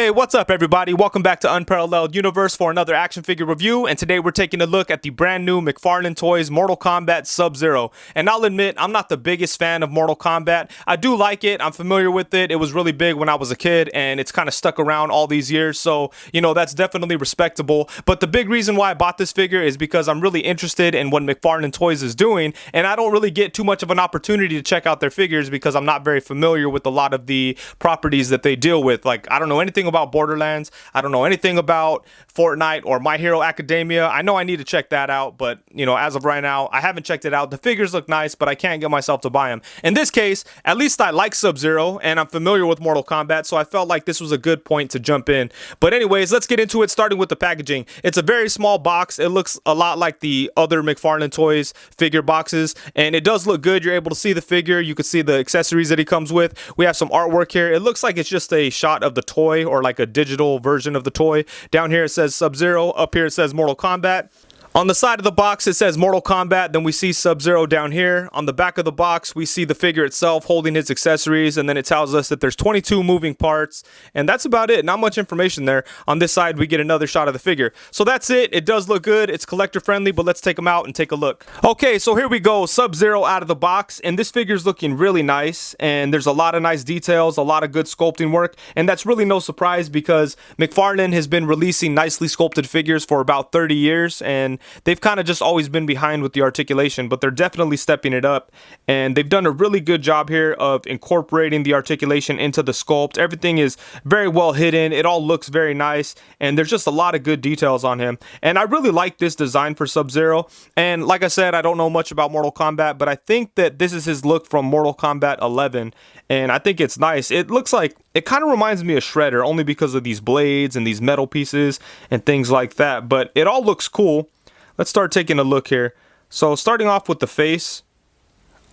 Okay, what's up everybody? Welcome back to Unparalleled Universe for another action figure review, and today we're taking a look at the brand new McFarlane Toys Mortal Kombat Sub-Zero. And I'll admit, I'm not the biggest fan of Mortal Kombat. I do like it, I'm familiar with it, it was really big when I was a kid, and it's kind of stuck around all these years, so, you know, that's definitely respectable. But the big reason why I bought this figure is because I'm really interested in what McFarlane Toys is doing, and I don't really get too much of an opportunity to check out their figures because I'm not very familiar with a lot of the properties that they deal with. Like, I don't know anything about Borderlands, I don't know anything about Fortnite or My Hero Academia. I know I need to check that out, but you know, as of right now, I haven't checked it out. The figures look nice, but I can't get myself to buy them. In this case, at least I like Sub-Zero and I'm familiar with Mortal Kombat, so I felt like this was a good point to jump in. But anyways, let's get into it, starting with the packaging. It's a very small box. It looks a lot like the other McFarlane Toys figure boxes, and it does look good. You're able to see the figure, you can see the accessories that he comes with. We have some artwork here. It looks like it's just a shot of the toy, or like a digital version of the toy. Down here it says Sub-Zero, up here it says Mortal Kombat. On the side of the box it says Mortal Kombat, then we see Sub-Zero down here. On the back of the box we see the figure itself holding his accessories, and then it tells us that there's 22 moving parts, and that's about it. Not much information there. On this side we get another shot of the figure. So that's it. It does look good. It's collector friendly, but let's take him out and take a look. Okay, so here we go. Sub-Zero out of the box, and this figure's looking really nice, and there's a lot of nice details, a lot of good sculpting work, and that's really no surprise because McFarlane has been releasing nicely sculpted figures for about 30 years, and they've kind of just always been behind with the articulation, but they're definitely stepping it up, and they've done a really good job here of incorporating the articulation into the sculpt. Everything is very well hidden. It all looks very nice, and there's just a lot of good details on him, and I really like this design for Sub-Zero. And like I said, I don't know much about Mortal Kombat, but I think that this is his look from Mortal Kombat 11, and I think it's nice. It looks like, it kind of reminds me of Shredder, only because of these blades and these metal pieces and things like that, but it all looks cool. Let's start taking a look here. So starting off with the face,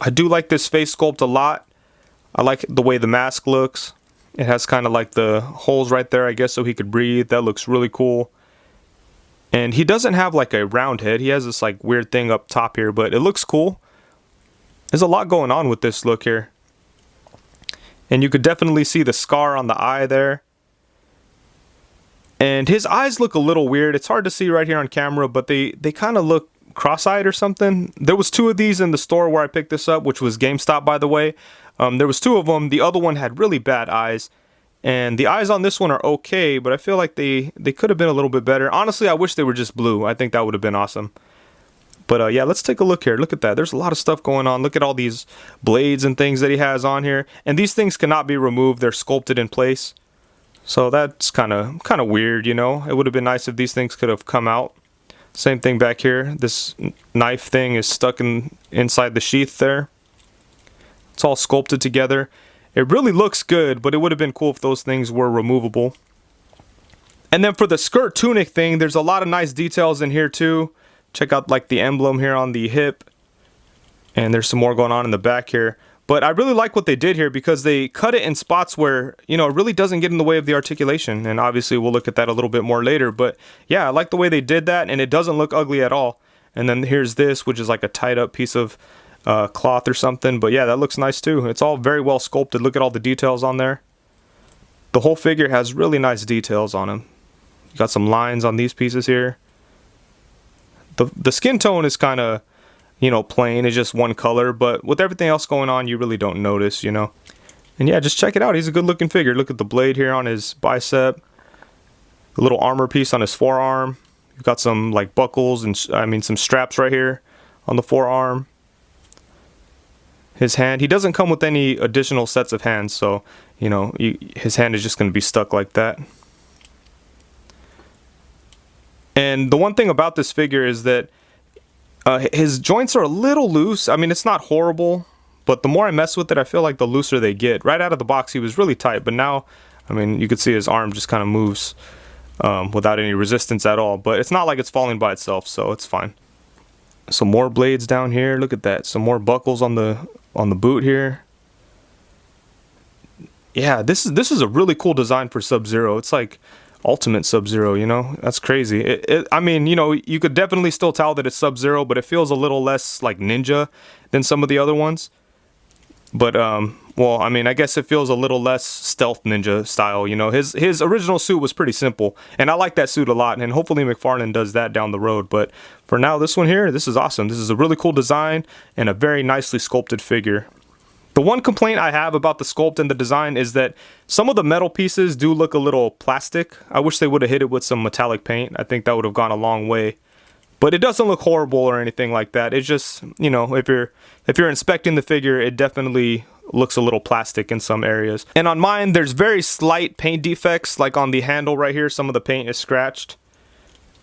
I do like this face sculpt a lot. I like the way the mask looks. It has kind of like the holes right there, I guess, so he could breathe. That looks really cool. And he doesn't have like a round head. He has this like weird thing up top here, but it looks cool. There's a lot going on with this look here. And you could definitely see the scar on the eye there. And his eyes look a little weird. It's hard to see right here on camera, but they kind of look cross-eyed or something. There was two of these in the store where I picked this up, which was GameStop, by the way. There was two of them. The other one had really bad eyes. And the eyes on this one are okay, but I feel like they could have been a little bit better. Honestly, I wish they were just blue. I think that would have been awesome. But yeah, let's take a look here. Look at that. There's a lot of stuff going on. Look at all these blades and things that he has on here. And these things cannot be removed. They're sculpted in place. So that's kind of weird, you know. It would have been nice if these things could have come out. Same thing back here. This knife thing is stuck inside the sheath there. It's all sculpted together. It really looks good, but it would have been cool if those things were removable. And then for the skirt tunic thing, there's a lot of nice details in here too. Check out like the emblem here on the hip. And there's some more going on in the back here. But I really like what they did here because they cut it in spots where, you know, it really doesn't get in the way of the articulation. And obviously we'll look at that a little bit more later. But yeah, I like the way they did that, and it doesn't look ugly at all. And then here's this, which is like a tied up piece of cloth or something. But yeah, that looks nice too. It's all very well sculpted. Look at all the details on there. The whole figure has really nice details on him. You got some lines on these pieces here. The skin tone is kind of, you know, plain. It's just one color, but with everything else going on, you really don't notice, you know. And yeah, just check it out. He's a good looking figure. Look at the blade here on his bicep, the little armor piece on his forearm. You've got some like buckles and some straps right here on the forearm. His hand, he doesn't come with any additional sets of hands, so you know, his hand is just going to be stuck like that. And the one thing about this figure is that his joints are a little loose. I mean, it's not horrible, but the more I mess with it, I feel like the looser they get. Right out of the box, he was really tight, but now, I mean, you could see his arm just kind of moves without any resistance at all. But it's not like it's falling by itself, so it's fine. Some more blades down here. Look at that. Some more buckles on the boot here. Yeah, this is a really cool design for Sub-Zero. It's like Ultimate Sub-Zero, you know? That's crazy. I mean, you know, you could definitely still tell that it's Sub-Zero, but it feels a little less like ninja than some of the other ones. But well, I mean, I guess it feels a little less stealth ninja style, you know. His original suit was pretty simple, and I like that suit a lot, and hopefully McFarlane does that down the road. But for now, this one here, this is awesome. This is a really cool design and a very nicely sculpted figure. The one complaint I have about the sculpt and the design is that some of the metal pieces do look a little plastic. I wish they would have hit it with some metallic paint. I think that would have gone a long way. But it doesn't look horrible or anything like that. It's just, you know, if you're inspecting the figure, it definitely looks a little plastic in some areas. And on mine, there's very slight paint defects, like on the handle right here, some of the paint is scratched.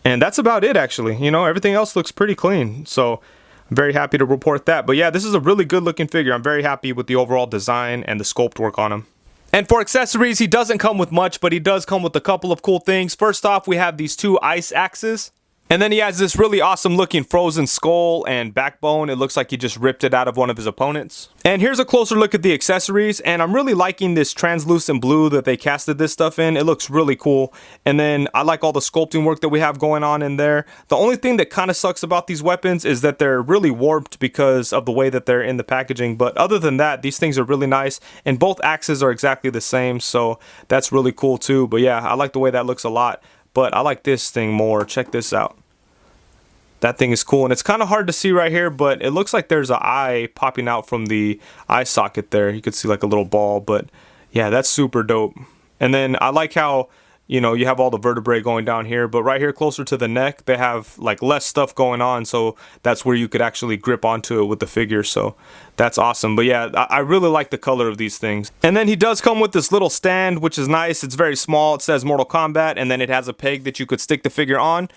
And that's about it, actually. You know, everything else looks pretty clean. So I'm very happy to report that. But yeah, this is a really good looking figure. I'm very happy with the overall design and the sculpt work on him. And for accessories, he doesn't come with much, but he does come with a couple of cool things. First off, we have these two ice axes. And then he has this really awesome looking frozen skull and backbone. It looks like he just ripped it out of one of his opponents. And here's a closer look at the accessories. And I'm really liking this translucent blue that they casted this stuff in. It looks really cool. And then I like all the sculpting work that we have going on in there. The only thing that kind of sucks about these weapons is that they're really warped because of the way that they're in the packaging. But other than that, these things are really nice. And both axes are exactly the same. So that's really cool too. But yeah, I like the way that looks a lot. But I like this thing more. Check this out. That thing is cool, and it's kind of hard to see right here, but it looks like there's an eye popping out from the eye socket there. You could see like a little ball, but yeah, that's super dope. And then I like how, you know, you have all the vertebrae going down here, but right here closer to the neck, they have like less stuff going on, so that's where you could actually grip onto it with the figure, so that's awesome. But yeah, I really like the color of these things. And then he does come with this little stand, which is nice. It's very small. It says Mortal Kombat, and then it has a peg that you could stick the figure on.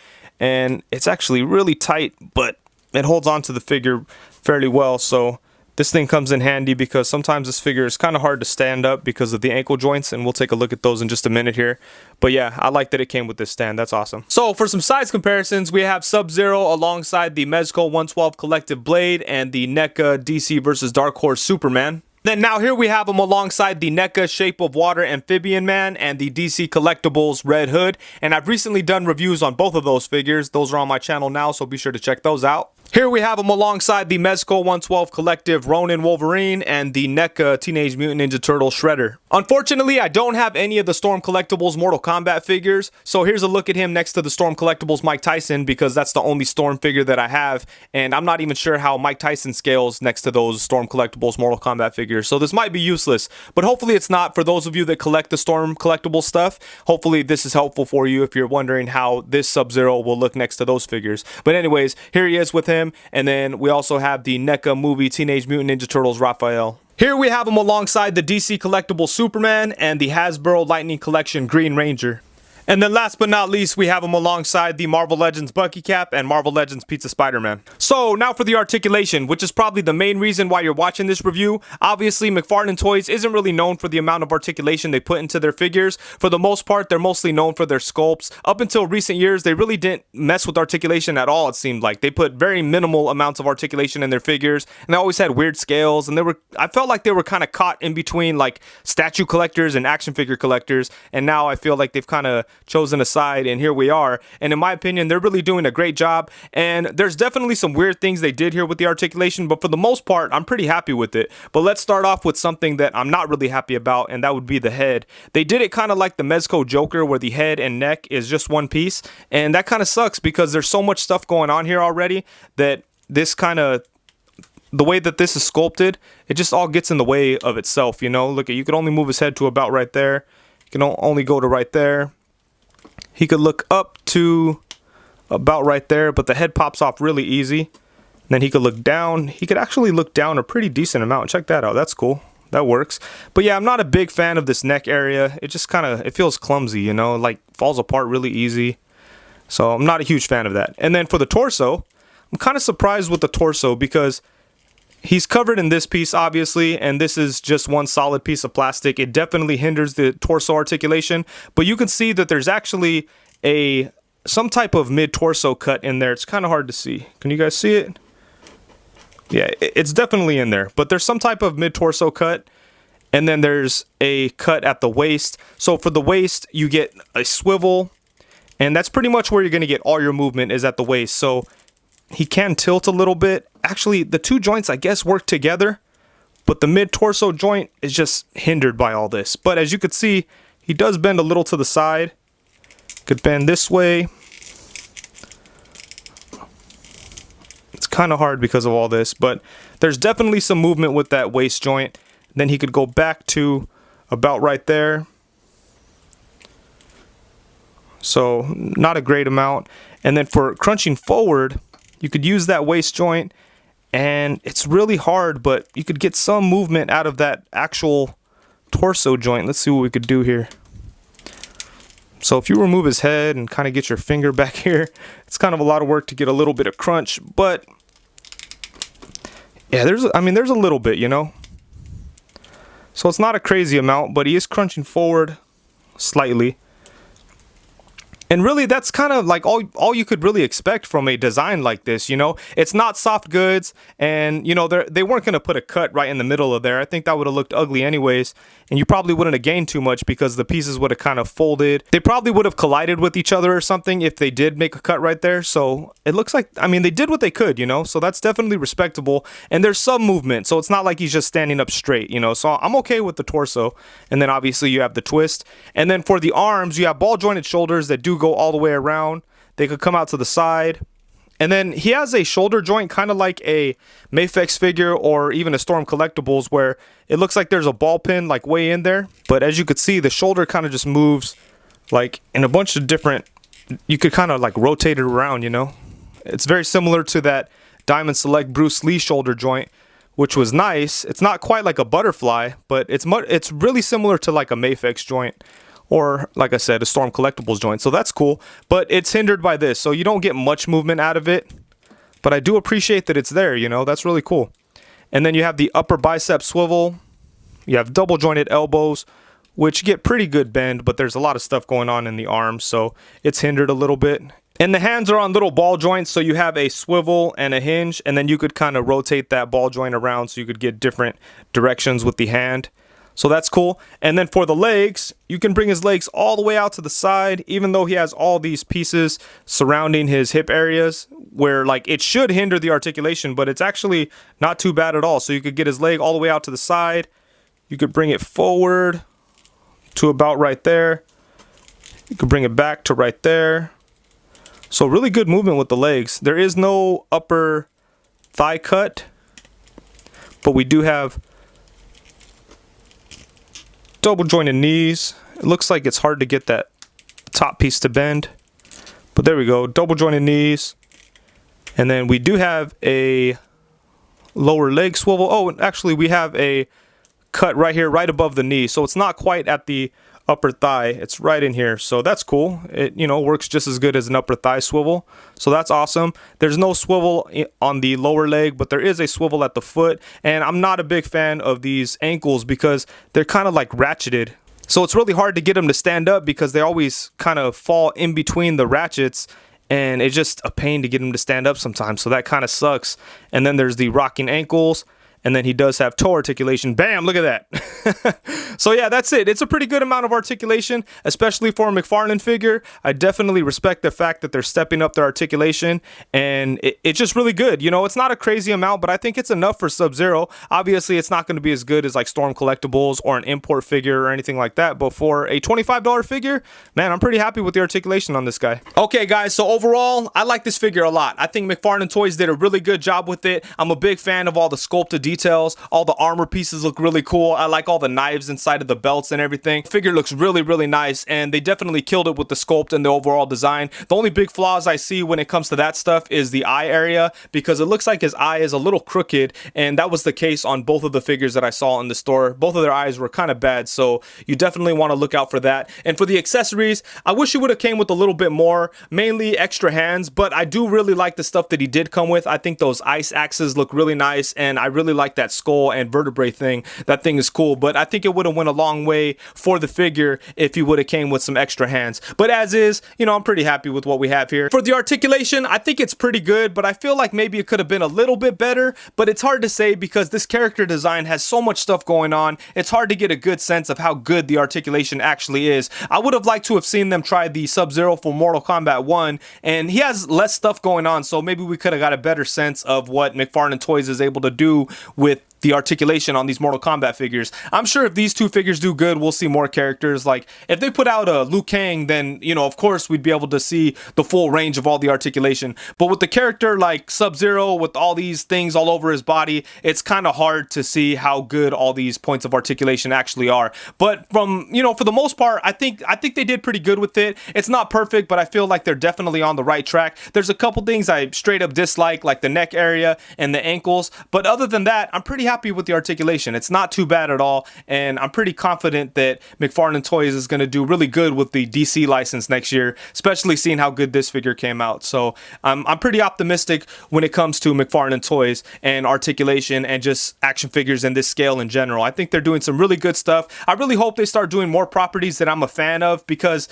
And it's actually really tight, but it holds on to the figure fairly well. So this thing comes in handy because sometimes this figure is kind of hard to stand up because of the ankle joints, and we'll take a look at those in just a minute here. But yeah, I like that it came with this stand. That's awesome. So for some size comparisons, we have Sub-Zero alongside the Mezco 112 Collective Blade and the NECA DC vs. Dark Horse Superman. Then now here we have him alongside the NECA Shape of Water Amphibian Man and the DC Collectibles Red Hood. And I've recently done reviews on both of those figures. Those are on my channel now, so be sure to check those out. Here we have him alongside the Mezco 112 Collective Ronin Wolverine and the NECA Teenage Mutant Ninja Turtle Shredder. Unfortunately, I don't have any of the Storm Collectibles Mortal Kombat figures, so here's a look at him next to the Storm Collectibles Mike Tyson, because that's the only Storm figure that I have, and I'm not even sure how Mike Tyson scales next to those Storm Collectibles Mortal Kombat figures, so this might be useless, but hopefully it's not. For those of you that collect the Storm Collectible stuff, hopefully this is helpful for you if you're wondering how this Sub-Zero will look next to those figures. But anyways, here he is with him. And then we also have the NECA movie Teenage Mutant Ninja Turtles Raphael. Here we have him alongside the DC Collectible Superman and the Hasbro Lightning Collection Green Ranger. And then last but not least, we have him alongside the Marvel Legends Bucky Cap and Marvel Legends Pizza Spider-Man. So now for the articulation, which is probably the main reason why you're watching this review. Obviously, McFarlane Toys isn't really known for the amount of articulation they put into their figures. For the most part, they're mostly known for their sculpts. Up until recent years, they really didn't mess with articulation at all, it seemed like. They put very minimal amounts of articulation in their figures, and they always had weird scales, and I felt like they were kind of caught in between like statue collectors and action figure collectors, and now I feel like they've kind of chosen a side, and here we are. And in my opinion, they're really doing a great job, and there's definitely some weird things they did here with the articulation, but for the most part, I'm pretty happy with it. But let's start off with something that I'm not really happy about, and that would be the head. They did it kind of like the Mezco Joker, where the head and neck is just one piece, and that kind of sucks because there's so much stuff going on here already that this kind of, the way that this is sculpted, it just all gets in the way of itself, you know? Look, you could only move his head to about right there. You can only go to right there. He could look up to about right there, but the head pops off really easy. And then he could look down. He could actually look down a pretty decent amount. Check that out. That's cool. That works. But yeah, I'm not a big fan of this neck area. It just kind of, it feels clumsy, you know, like falls apart really easy. So I'm not a huge fan of that. And then for the torso, I'm kind of surprised with the torso because he's covered in this piece, obviously, and this is just one solid piece of plastic. It definitely hinders the torso articulation, but you can see that there's actually some type of mid-torso cut in there. It's kind of hard to see. Can you guys see it? Yeah, it's definitely in there, but there's some type of mid-torso cut, and then there's a cut at the waist. So for the waist, you get a swivel, and that's pretty much where you're going to get all your movement is at the waist. So he can tilt a little bit. Actually, the two joints, I guess, work together, but the mid-torso joint is just hindered by all this. But as you could see, he does bend a little to the side. Could bend this way. It's kind of hard because of all this, but there's definitely some movement with that waist joint. Then he could go back to about right there. So not a great amount. And then for crunching forward, you could use that waist joint, and it's really hard, but you could get some movement out of that actual torso joint. Let's see what we could do here. So if you remove his head and kind of get your finger back here, it's kind of a lot of work to get a little bit of crunch, but yeah, there's a little bit, you know. So it's not a crazy amount, but he is crunching forward slightly. And really, that's kind of like all you could really expect from a design like this, you know? It's not soft goods, and, you know, they weren't going to put a cut right in the middle of there. I think that would have looked ugly anyways, and you probably wouldn't have gained too much because the pieces would have kind of folded. They probably would have collided with each other or something if they did make a cut right there. So it looks like, I mean, they did what they could, you know? So that's definitely respectable, and there's some movement, so it's not like he's just standing up straight, you know? So I'm okay with the torso, and then obviously you have the twist. And then for the arms, you have ball jointed shoulders that do go all the way around. They could come out to the side, and then he has a shoulder joint kind of like a Mafex figure or even a Storm Collectibles, where it looks like there's a ball pin like way in there, but as you could see, the shoulder kind of just moves like in a bunch of different, you could kind of like rotate it around, you know. It's very similar to that Diamond Select Bruce Lee shoulder joint, which was nice. It's not quite like a butterfly, but it's really similar to like a Mafex joint, or like I said, a Storm Collectibles joint. So that's cool, but it's hindered by this, so you don't get much movement out of it, but I do appreciate that it's there, you know. That's really cool. And then you have the upper bicep swivel. You have double jointed elbows, which get pretty good bend, but there's a lot of stuff going on in the arms, so it's hindered a little bit. And the hands are on little ball joints, so you have a swivel and a hinge, and then you could kind of rotate that ball joint around so you could get different directions with the hand. So that's cool. And then for the legs, you can bring his legs all the way out to the side, even though he has all these pieces surrounding his hip areas where like it should hinder the articulation, but it's actually not too bad at all. So you could get his leg all the way out to the side. You could bring it forward to about right there. You could bring it back to right there. So really good movement with the legs. There is no upper thigh cut, but we do have double jointed knees. It looks like it's hard to get that top piece to bend, but there we go, double jointed knees. And then we do have a lower leg swivel. Oh, and actually we have a cut right here, right above the knee, so it's not quite at the upper thigh, it's right in here, so that's cool. It, you know, works just as good as an upper thigh swivel, so that's awesome. There's no swivel on the lower leg, but there is a swivel at the foot, and I'm not a big fan of these ankles because they're kind of like ratcheted, so it's really hard to get them to stand up because they always kind of fall in between the ratchets, and it's just a pain to get them to stand up sometimes, so that kind of sucks. And then there's the rocking ankles. And then he does have toe articulation. Bam, look at that. So yeah, that's it. It's a pretty good amount of articulation, especially for a McFarlane figure. I definitely respect the fact that they're stepping up their articulation, and it's just really good. You know, it's not a crazy amount, but I think it's enough for Sub-Zero. Obviously, it's not going to be as good as like Storm Collectibles or an import figure or anything like that, but for a $25 figure, man, I'm pretty happy with the articulation on this guy. Okay, guys, so overall, I like this figure a lot. I think McFarlane Toys did a really good job with it. I'm a big fan of all the sculpted details. All the armor pieces look really cool. I like all the knives inside of the belts and everything. The figure looks really, really nice, and they definitely killed it with the sculpt and the overall design. The only big flaws I see when it comes to that stuff is the eye area, because it looks like his eye is a little crooked, and that was the case on both of the figures that I saw in the store. Both of their eyes were kind of bad, so you definitely want to look out for that. And for the accessories, I wish it would have came with a little bit more, mainly extra hands, but I do really like the stuff that he did come with. I think those ice axes look really nice, and I really like that skull and vertebrae thing. That thing is cool, but I think it would have went a long way for the figure if he would have came with some extra hands. But as is, you know, I'm pretty happy with what we have here. For the articulation, I think it's pretty good, but I feel like maybe it could have been a little bit better, but it's hard to say because this character design has so much stuff going on. It's hard to get a good sense of how good the articulation actually is. I would have liked to have seen them try the Sub-Zero for Mortal Kombat 1, and he has less stuff going on, so maybe we could have got a better sense of what McFarlane Toys is able to do with the articulation on these Mortal Kombat figures. I'm sure if these two figures do good, we'll see more characters. Like if they put out a Liu Kang, then of course we'd be able to see the full range of all the articulation. But with the character like Sub-Zero with all these things all over his body, it's kind of hard to see how good all these points of articulation actually are. But from for the most part, I think they did pretty good with it. It's not perfect, but I feel like they're definitely on the right track. There's a couple things I straight up dislike, like the neck area and the ankles, but other than that, I'm pretty happy with the articulation. It's not too bad at all, and I'm pretty confident that McFarlane Toys is going to do really good with the DC license next year, especially seeing how good this figure came out. So I'm pretty optimistic when it comes to McFarlane Toys and articulation and just action figures in this scale in general. I think they're doing some really good stuff. I really hope they start doing more properties that I'm a fan of, because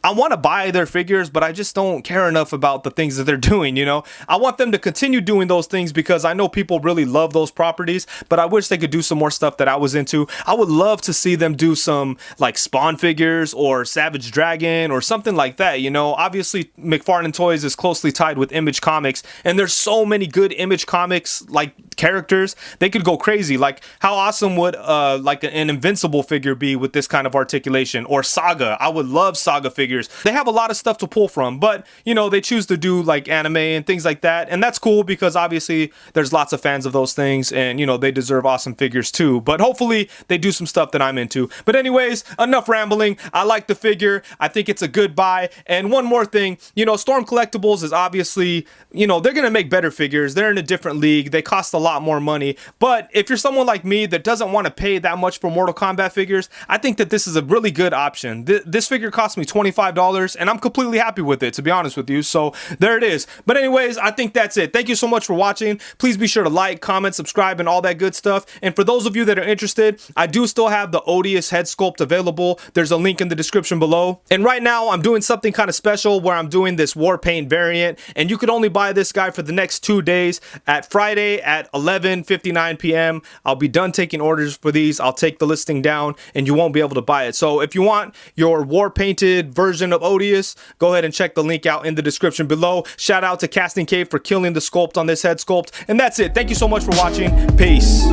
I want to buy their figures, but I just don't care enough about the things that they're doing, I want them to continue doing those things because I know people really love those properties, but I wish they could do some more stuff that I was into. I would love to see them do some like Spawn figures or Savage Dragon or something like that, Obviously, McFarlane Toys is closely tied with Image Comics, and there's so many good Image Comics like characters. They could go crazy. Like how awesome would like an Invincible figure be with this kind of articulation, or Saga? I would love Saga figures. They have a lot of stuff to pull from, but they choose to do like anime and things like that, and that's cool because obviously there's lots of fans of those things, and they deserve awesome figures too. But hopefully they do some stuff that I'm into. But anyways, enough rambling. I like the figure. I think it's a good buy. And one more thing, Storm Collectibles is obviously, they're gonna make better figures. They're in a different league. They cost a lot more money. But if you're someone like me that doesn't want to pay that much for Mortal Kombat figures, I think that this is a really good option. This figure cost me $25, and I'm completely happy with it, to be honest with you. So there it is. But anyways, I think that's it. Thank you so much for watching. Please be sure to like, comment, subscribe, and all that good stuff. And for those of you that are interested, I do still have the Odious head sculpt available. There's a link in the description below. And right now I'm doing something kind of special where I'm doing this War Paint variant, and you can only buy this guy for the next 2 days. At Friday at 11:59 p.m. I'll be done taking orders for these. I'll take the listing down and you won't be able to buy it. So if you want your war painted version of Odious, go ahead and check the link out in the description below. Shout out to Casting Cave for killing the sculpt on this head sculpt. And that's it. Thank you so much for watching. Peace.